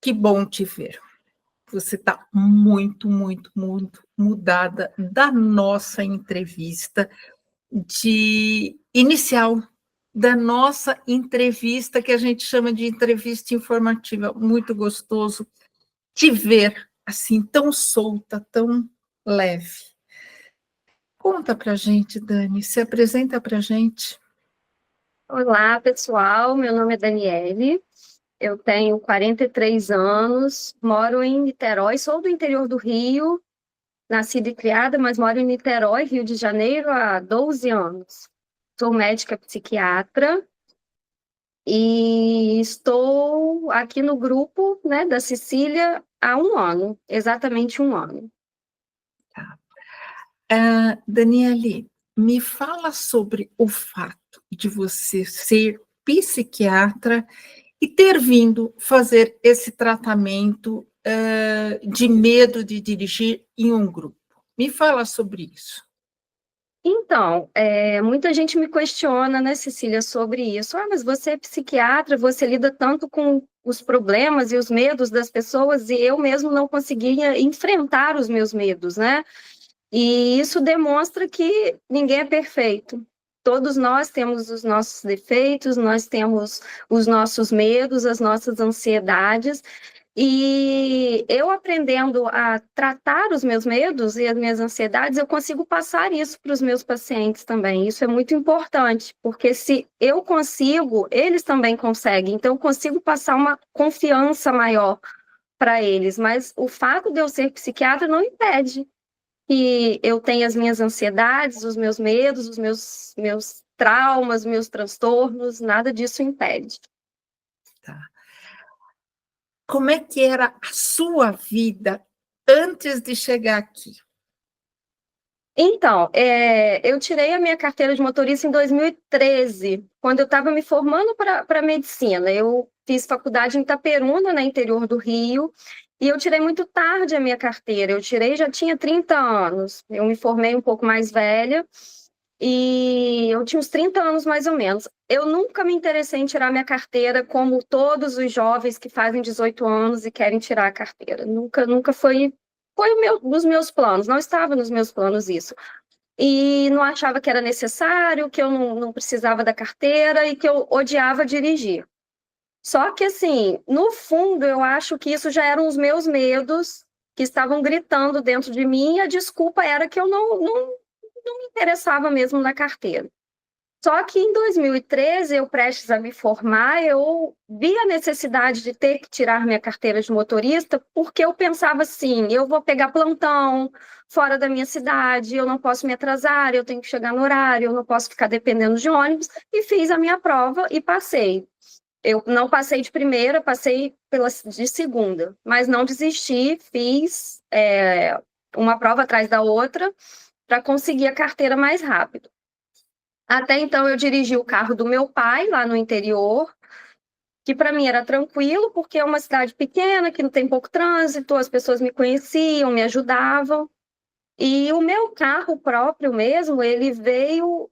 Que bom te ver. Você está muito, muito, muito mudada da nossa entrevista de inicial, da nossa entrevista, que a gente chama de entrevista informativa. Muito gostoso te ver assim, tão solta, tão leve. Conta pra gente, Dani, se apresenta pra gente. Olá, pessoal. Meu nome é Daniele. Eu tenho 43 anos, moro em Niterói, sou do interior do Rio, nascida e criada, mas moro em Niterói, Rio de Janeiro, há 12 anos. Sou médica psiquiatra e estou aqui no grupo, né, da Sicília há um ano, exatamente um ano. Daniele, me fala sobre o fato de você ser psiquiatra e ter vindo fazer esse tratamento de medo de dirigir em um grupo. Me fala sobre isso. Então, muita gente me questiona, né, Cecília, sobre isso. Ah, mas você é psiquiatra, você lida tanto com os problemas e os medos das pessoas, e eu mesmo não conseguia enfrentar os meus medos, né? E isso demonstra que ninguém é perfeito. Todos nós temos os nossos defeitos, nós temos os nossos medos, as nossas ansiedades, e eu aprendendo a tratar os meus medos e as minhas ansiedades, eu consigo passar isso para os meus pacientes também. Isso é muito importante, porque se eu consigo, eles também conseguem. Então, eu consigo passar uma confiança maior para eles. Mas o fato de eu ser psiquiatra não impede que eu tenha as minhas ansiedades, os meus medos, os meus traumas, meus transtornos, nada disso impede. Tá? Como é que era a sua vida antes de chegar aqui? Então, eu tirei a minha carteira de motorista em 2013, quando eu estava me formando para medicina. Eu fiz faculdade em Itaperuna, no interior do Rio, e eu tirei muito tarde a minha carteira. Eu tirei, já tinha 30 anos. Eu me formei um pouco mais velha, e eu tinha uns 30 anos mais ou menos. Eu nunca me interessei em tirar minha carteira como todos os jovens que fazem 18 anos e querem tirar a carteira. Nunca foi dos meus planos, não estava nos meus planos isso. E não achava que era necessário, que eu não precisava da carteira e que eu odiava dirigir. Só que, assim, no fundo, eu acho que isso já eram os meus medos que estavam gritando dentro de mim e a desculpa era que eu não me interessava mesmo na carteira. Só que em 2013, eu prestes a me formar, eu vi a necessidade de ter que tirar minha carteira de motorista, porque eu pensava assim, eu vou pegar plantão fora da minha cidade, eu não posso me atrasar, eu tenho que chegar no horário, eu não posso ficar dependendo de ônibus, e fiz a minha prova e passei. Eu não passei de primeira, passei de segunda, mas não desisti, fiz uma prova atrás da outra para conseguir a carteira mais rápido. Até então, eu dirigi o carro do meu pai, lá no interior, que para mim era tranquilo, porque é uma cidade pequena, que não tem pouco trânsito, as pessoas me conheciam, me ajudavam. E o meu carro próprio mesmo, ele veio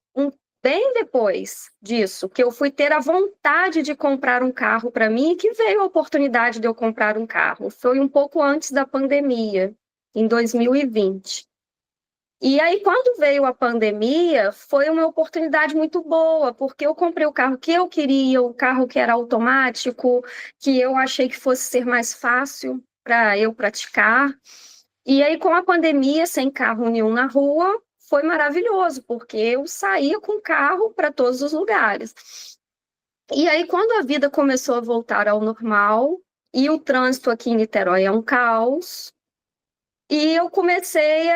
bem depois disso, que eu fui ter a vontade de comprar um carro para mim, que veio a oportunidade de eu comprar um carro. Foi um pouco antes da pandemia, em 2020. E aí, quando veio a pandemia, foi uma oportunidade muito boa, porque eu comprei o carro que eu queria, o carro que era automático, que eu achei que fosse ser mais fácil para eu praticar. E aí, com a pandemia, sem carro nenhum na rua, foi maravilhoso, porque eu saía com o carro para todos os lugares. E aí, quando a vida começou a voltar ao normal, e o trânsito aqui em Niterói é um caos, e eu comecei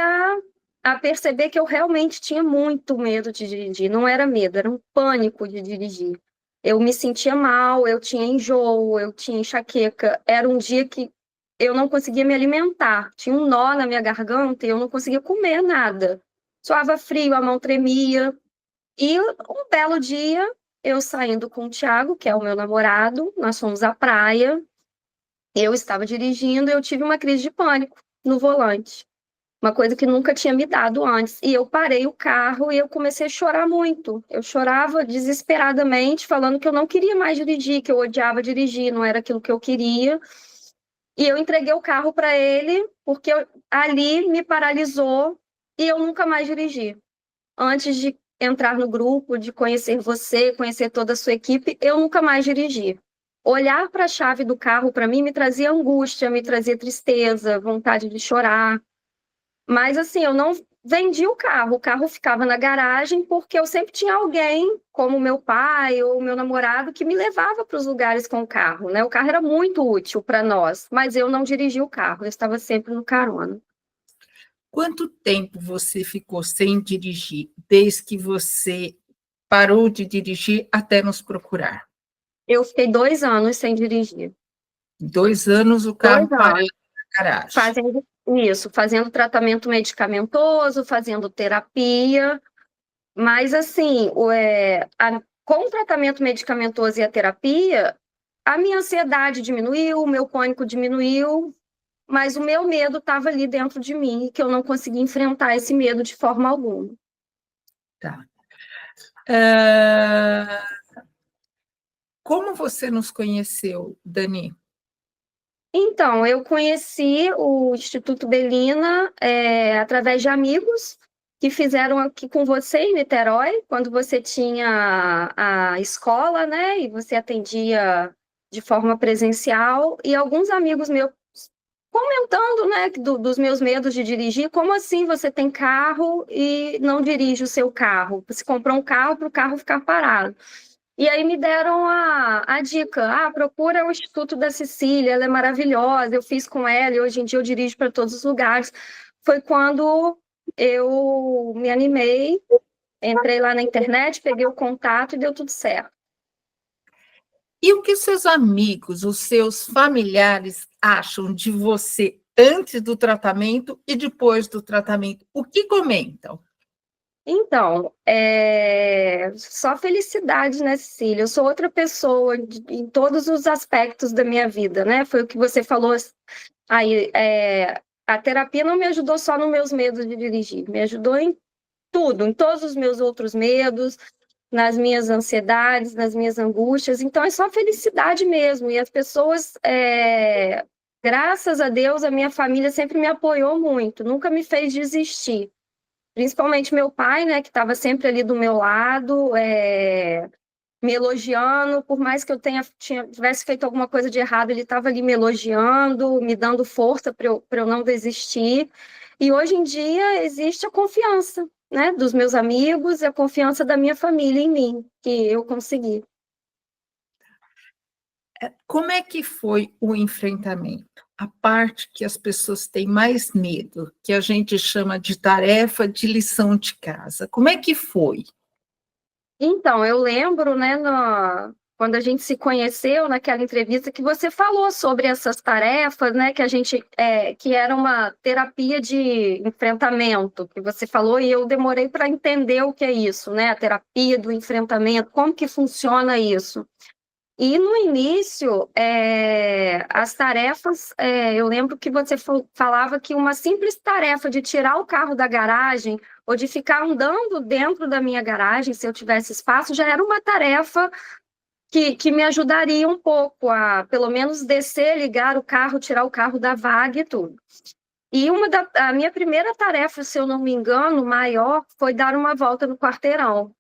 a perceber que eu realmente tinha muito medo de dirigir. Não era medo, era um pânico de dirigir. Eu me sentia mal, eu tinha enjoo, eu tinha enxaqueca. Era um dia que eu não conseguia me alimentar. Tinha um nó na minha garganta e eu não conseguia comer nada. Suava frio, a mão tremia. E um belo dia, eu saindo com o Thiago, que é o meu namorado, nós fomos à praia. Eu estava dirigindo e eu tive uma crise de pânico no volante. Uma coisa que nunca tinha me dado antes. E eu parei o carro e eu comecei a chorar muito. Eu chorava desesperadamente, falando que eu não queria mais dirigir, que eu odiava dirigir, não era aquilo que eu queria. E eu entreguei o carro para ele, porque ali me paralisou e eu nunca mais dirigi. Antes de entrar no grupo, de conhecer você, conhecer toda a sua equipe, eu nunca mais dirigi. Olhar para a chave do carro, para mim, me trazia angústia, me trazia tristeza, vontade de chorar. Mas, assim, eu não vendi o carro ficava na garagem, porque eu sempre tinha alguém, como meu pai ou meu namorado, que me levava para os lugares com o carro, né? O carro era muito útil para nós, mas eu não dirigia o carro, eu estava sempre no carona. Quanto tempo você ficou sem dirigir, desde que você parou de dirigir até nos procurar? Eu fiquei 2 anos sem dirigir. 2 anos o carro 2 anos. parado na garagem. Fazendo isso, fazendo tratamento medicamentoso, fazendo terapia, mas assim, com o tratamento medicamentoso e a terapia, a minha ansiedade diminuiu, o meu pânico diminuiu, mas o meu medo estava ali dentro de mim, que eu não conseguia enfrentar esse medo de forma alguma. Tá. Ah, como você nos conheceu, Dani? Então, eu conheci o Instituto Belina através de amigos que fizeram aqui com você em Niterói, quando você tinha a escola, né? E você atendia de forma presencial, e alguns amigos meus comentando, né, dos meus medos de dirigir. Como assim você tem carro e não dirige o seu carro? Você comprou um carro para o carro ficar parado. E aí me deram a dica, procura o Instituto da Cecília, ela é maravilhosa, eu fiz com ela e hoje em dia eu dirijo para todos os lugares. Foi quando eu me animei, entrei lá na internet, peguei o contato e deu tudo certo. E o que seus amigos, os seus familiares acham de você antes do tratamento e depois do tratamento? O que comentam? Então, só felicidade, né, Cecília? Eu sou outra pessoa em todos os aspectos da minha vida, né? Foi o que você falou aí. A terapia não me ajudou só nos meus medos de dirigir, me ajudou em tudo, em todos os meus outros medos, nas minhas ansiedades, nas minhas angústias. Então, é só felicidade mesmo. E as pessoas, graças a Deus, a minha família sempre me apoiou muito, nunca me fez desistir. Principalmente meu pai, né, que estava sempre ali do meu lado, me elogiando, por mais que eu tivesse feito alguma coisa de errado, ele estava ali me elogiando, me dando força para eu não desistir. E hoje em dia existe a confiança, né, dos meus amigos e a confiança da minha família em mim, que eu consegui. Como é que foi o enfrentamento? A parte que as pessoas têm mais medo, que a gente chama de tarefa de lição de casa. Como é que foi? Então, eu lembro, né, quando a gente se conheceu naquela entrevista, que você falou sobre essas tarefas, né, que era uma terapia de enfrentamento, que você falou, e eu demorei para entender o que é isso, né, a terapia do enfrentamento, como que funciona isso. E no início, as tarefas, eu lembro que você falava que uma simples tarefa de tirar o carro da garagem ou de ficar andando dentro da minha garagem, se eu tivesse espaço, já era uma tarefa que me ajudaria um pouco a, pelo menos, descer, ligar o carro, tirar o carro da vaga e tudo. E a minha primeira tarefa, se eu não me engano, maior, foi dar uma volta no quarteirão.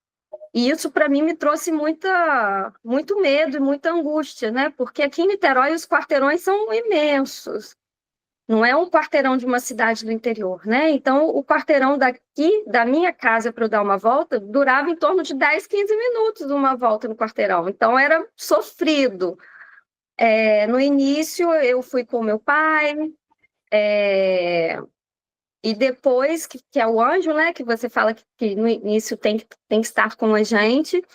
E isso, para mim, me trouxe muito medo e muita angústia, né? Porque aqui em Niterói os quarteirões são imensos. Não é um quarteirão de uma cidade do interior, né? Então, o quarteirão daqui, da minha casa, para eu dar uma volta, durava em torno de 10, 15 minutos uma volta no quarteirão. Então, era sofrido. No início, eu fui com meu pai, e depois, que é o anjo, né? Que você fala que no início tem que estar com a gente.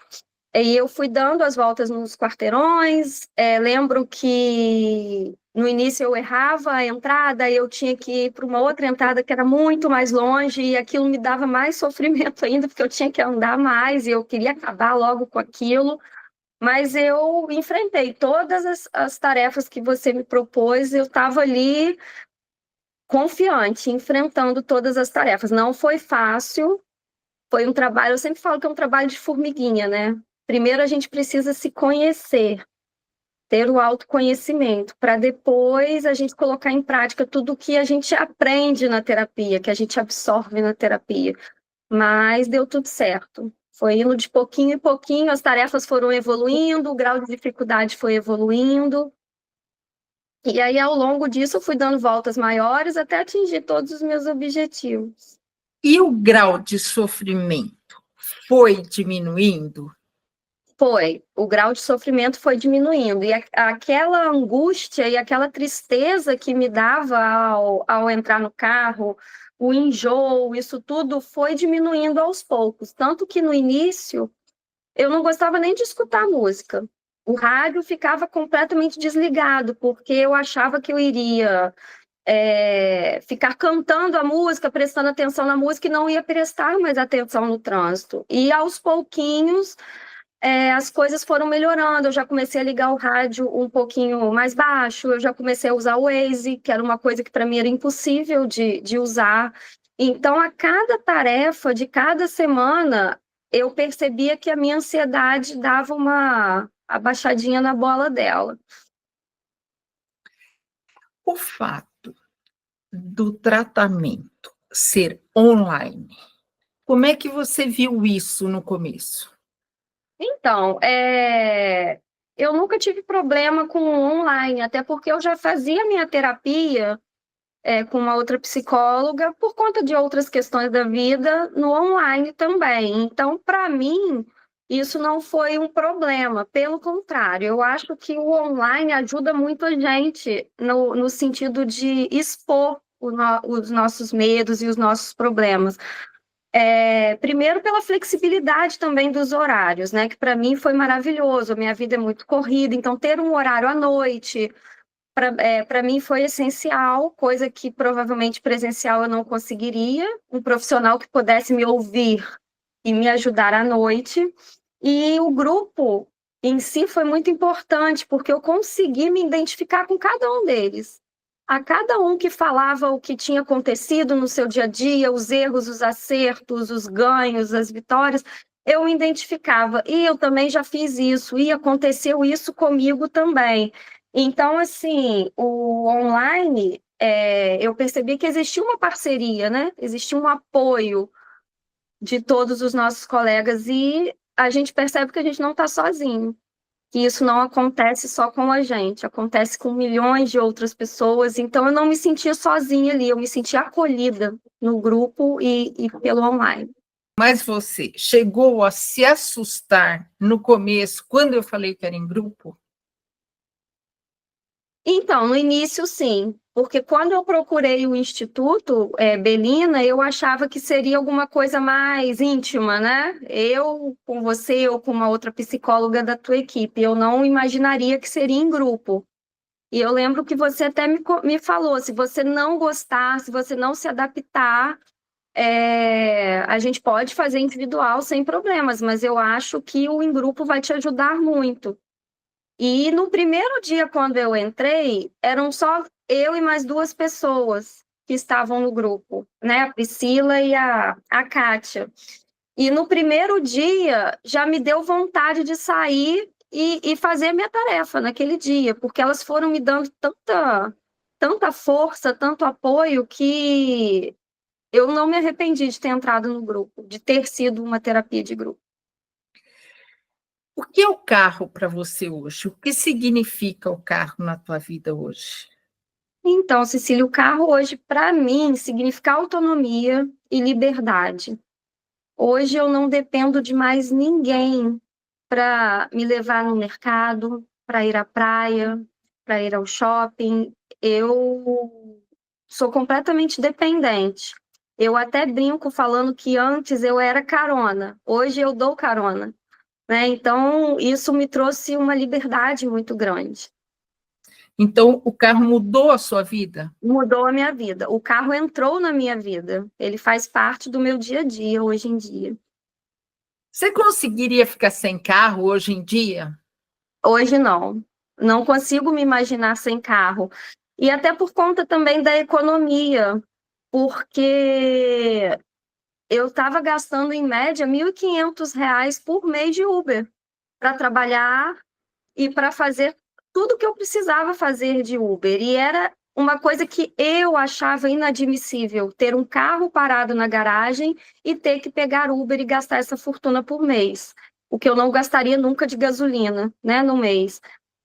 E eu fui dando as voltas nos quarteirões. Lembro que no início eu errava a entrada, eu tinha que ir para uma outra entrada que era muito mais longe, e aquilo me dava mais sofrimento ainda, porque eu tinha que andar mais e eu queria acabar logo com aquilo. Mas eu enfrentei todas as tarefas que você me propôs, eu estava ali confiante, enfrentando todas as tarefas. Não foi fácil, foi um trabalho, eu sempre falo que é um trabalho de formiguinha, né? Primeiro a gente precisa se conhecer. ter o autoconhecimento, para depois a gente colocar em prática tudo que a gente aprende na terapia, que a gente absorve na terapia. Mas deu tudo certo. Foi indo de pouquinho em pouquinho, as tarefas foram evoluindo, o grau de dificuldade foi evoluindo. E aí, ao longo disso, eu fui dando voltas maiores até atingir todos os meus objetivos. E o grau de sofrimento foi diminuindo? Foi, o grau de sofrimento foi diminuindo. E aquela angústia e aquela tristeza que me dava ao entrar no carro, o enjoo, isso tudo foi diminuindo aos poucos. Tanto que no início eu não gostava nem de escutar música. O rádio ficava completamente desligado, porque eu achava que eu iria ficar cantando a música, prestando atenção na música e não ia prestar mais atenção no trânsito. E aos pouquinhos as coisas foram melhorando, eu já comecei a ligar o rádio um pouquinho mais baixo, eu já comecei a usar o Waze, que era uma coisa que para mim era impossível de usar. Então, a cada tarefa de cada semana, eu percebia que a minha ansiedade dava uma abaixadinha na bola dela. O fato do tratamento ser online, como é que você viu isso no começo? Então, eu nunca tive problema com o online, até porque eu já fazia minha terapia com uma outra psicóloga por conta de outras questões da vida no online também. Então, para mim, isso não foi um problema. Pelo contrário, eu acho que o online ajuda muito a gente no sentido de expor os nossos medos e os nossos problemas. Primeiro pela flexibilidade também dos horários, né? Que para mim foi maravilhoso. A minha vida é muito corrida, então ter um horário à noite para mim foi essencial, coisa que provavelmente presencial eu não conseguiria. Um profissional que pudesse me ouvir e me ajudar à noite. E o grupo em si foi muito importante, porque eu consegui me identificar com cada um deles. A cada um que falava o que tinha acontecido no seu dia a dia, os erros, os acertos, os ganhos, as vitórias, eu me identificava. E eu também já fiz isso, e aconteceu isso comigo também. Então, assim, o online, eu percebi que existia uma parceria, né? Existia um apoio de todos os nossos colegas e a gente percebe que a gente não está sozinho, que isso não acontece só com a gente, acontece com milhões de outras pessoas. Então, eu não me sentia sozinha ali, eu me sentia acolhida no grupo e pelo online. Mas você chegou a se assustar no começo, quando eu falei que era em grupo? Então, no início, sim, porque quando eu procurei o Instituto Belina, eu achava que seria alguma coisa mais íntima, né? Eu com você ou com uma outra psicóloga da tua equipe. Eu não imaginaria que seria em grupo. E eu lembro que você até me falou, se você não gostar, se você não se adaptar, a gente pode fazer individual sem problemas, mas eu acho que o em grupo vai te ajudar muito. E no primeiro dia, quando eu entrei, eram só eu e mais duas pessoas que estavam no grupo, né? A Priscila e a Kátia. E no primeiro dia, já me deu vontade de sair e fazer a minha tarefa naquele dia, porque elas foram me dando tanta força, tanto apoio, que eu não me arrependi de ter entrado no grupo, de ter sido uma terapia de grupo. O que é o carro para você hoje? O que significa o carro na tua vida hoje? Então, Cecília, o carro hoje, para mim, significa autonomia e liberdade. Hoje eu não dependo de mais ninguém para me levar no mercado, para ir à praia, para ir ao shopping. Eu sou completamente dependente. Eu até brinco falando que antes eu era carona, hoje eu dou carona, né? Então, isso me trouxe uma liberdade muito grande. Então, o carro mudou a sua vida? Mudou a minha vida. O carro entrou na minha vida. Ele faz parte do meu dia a dia hoje em dia. Você conseguiria ficar sem carro hoje em dia? Hoje não. Não consigo me imaginar sem carro. E até por conta também da economia, porque eu estava gastando em média R$ 1.500 por mês de Uber para trabalhar e para fazer tudo que eu precisava fazer de Uber. E era uma coisa que eu achava inadmissível, ter um carro parado na garagem e ter que pegar Uber e gastar essa fortuna por mês. O que eu não gastaria nunca de gasolina, né, no mês.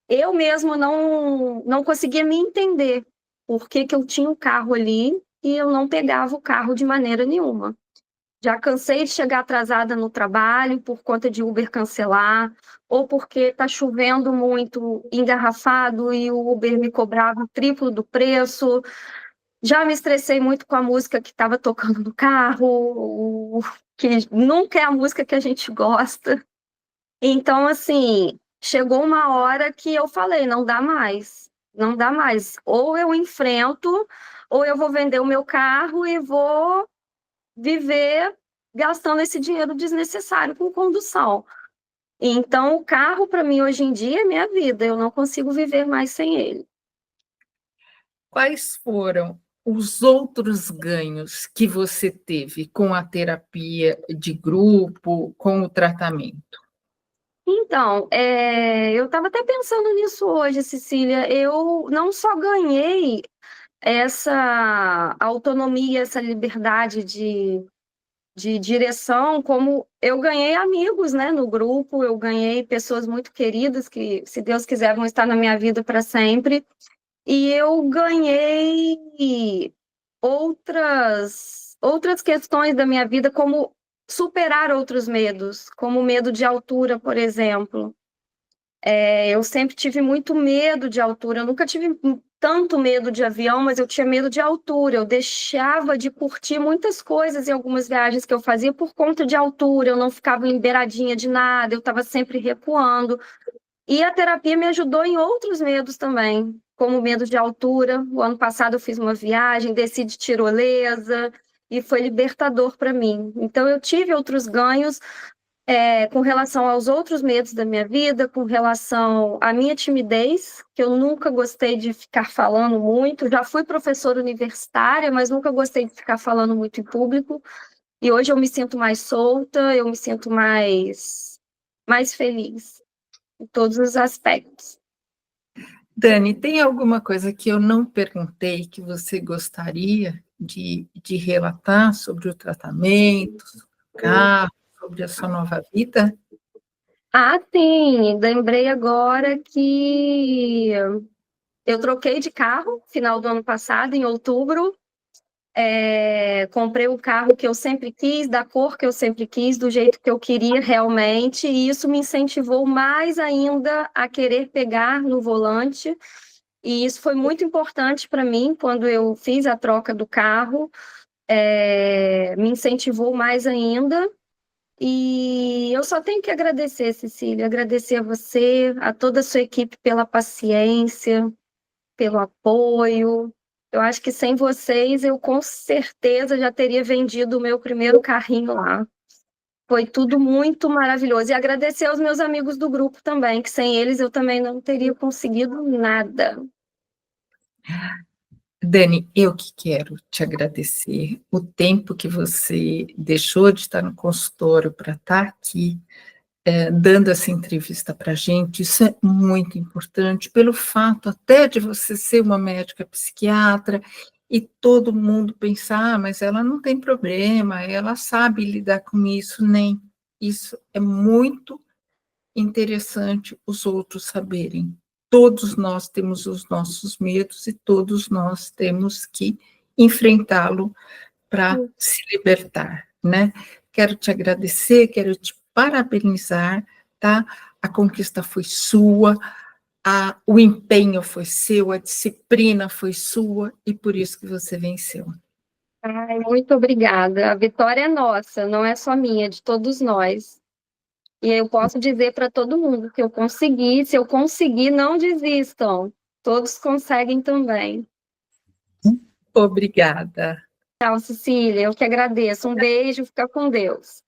Eu mesmo não conseguia me entender por que que eu tinha um carro ali e eu não pegava o carro de maneira nenhuma. Já cansei de chegar atrasada no trabalho por conta de Uber cancelar, ou porque está chovendo muito engarrafado e o Uber me cobrava o triplo do preço. Já me estressei muito com a música que estava tocando no carro, que nunca é a música que a gente gosta. Então, assim, chegou uma hora que eu falei, não dá mais, não dá mais. Ou eu enfrento, ou eu vou vender o meu carro e vou viver gastando esse dinheiro desnecessário com condução. Então, o carro, para mim, hoje em dia, é minha vida. Eu não consigo viver mais sem ele. Quais foram os outros ganhos que você teve com a terapia de grupo, com o tratamento? Então, eu estava até pensando nisso hoje, Cecília. Eu não só ganhei essa autonomia, essa liberdade de direção, como eu ganhei amigos, né, no grupo, eu ganhei pessoas muito queridas que, se Deus quiser, vão estar na minha vida para sempre. E eu ganhei outras questões da minha vida, como superar outros medos, como o medo de altura, por exemplo. Eu sempre tive muito medo de altura, eu nunca tive tanto medo de avião, mas eu tinha medo de altura. Eu deixava de curtir muitas coisas em algumas viagens que eu fazia por conta de altura, eu não ficava em beiradinha de nada, eu estava sempre recuando. E a terapia me ajudou em outros medos também, como o medo de altura. O ano passado eu fiz uma viagem, desci de tirolesa, e foi libertador para mim. Então eu tive outros ganhos com relação aos outros medos da minha vida, com relação à minha timidez, que eu nunca gostei de ficar falando muito. Já fui professora universitária, mas nunca gostei de ficar falando muito em público. E hoje eu me sinto mais solta, eu me sinto mais feliz em todos os aspectos. Dani, tem alguma coisa que eu não perguntei que você gostaria de relatar sobre o tratamento, sobre o carro, sobre a sua nova vida? Ah, sim, lembrei agora que eu troquei de carro final do ano passado, em outubro. Comprei o carro que eu sempre quis, da cor que eu sempre quis, do jeito que eu queria realmente, e isso me incentivou mais ainda a querer pegar no volante. E isso foi muito importante para mim quando eu fiz a troca do carro, me incentivou mais ainda. E eu só tenho que agradecer, Cecília, agradecer a você, a toda a sua equipe pela paciência, pelo apoio. Eu acho que sem vocês eu com certeza já teria vendido o meu primeiro carrinho lá. Foi tudo muito maravilhoso. E agradecer aos meus amigos do grupo também, que sem eles eu também não teria conseguido nada. Dani, eu que quero te agradecer o tempo que você deixou de estar no consultório para estar aqui, dando essa entrevista para a gente. Isso é muito importante, pelo fato até de você ser uma médica psiquiatra e todo mundo pensar, mas ela não tem problema, ela sabe lidar com isso, nem. Isso é muito interessante os outros saberem. Todos nós temos os nossos medos e todos nós temos que enfrentá-lo para se libertar, né? Quero te agradecer, quero te parabenizar, tá? A conquista foi sua, o empenho foi seu, a disciplina foi sua e por isso que você venceu. Ai, muito obrigada. A vitória é nossa, não é só minha, é de todos nós. E eu posso dizer para todo mundo que eu consegui, se eu conseguir, não desistam. Todos conseguem também. Obrigada. Tchau, Cecília, eu que agradeço. Um beijo, fica com Deus.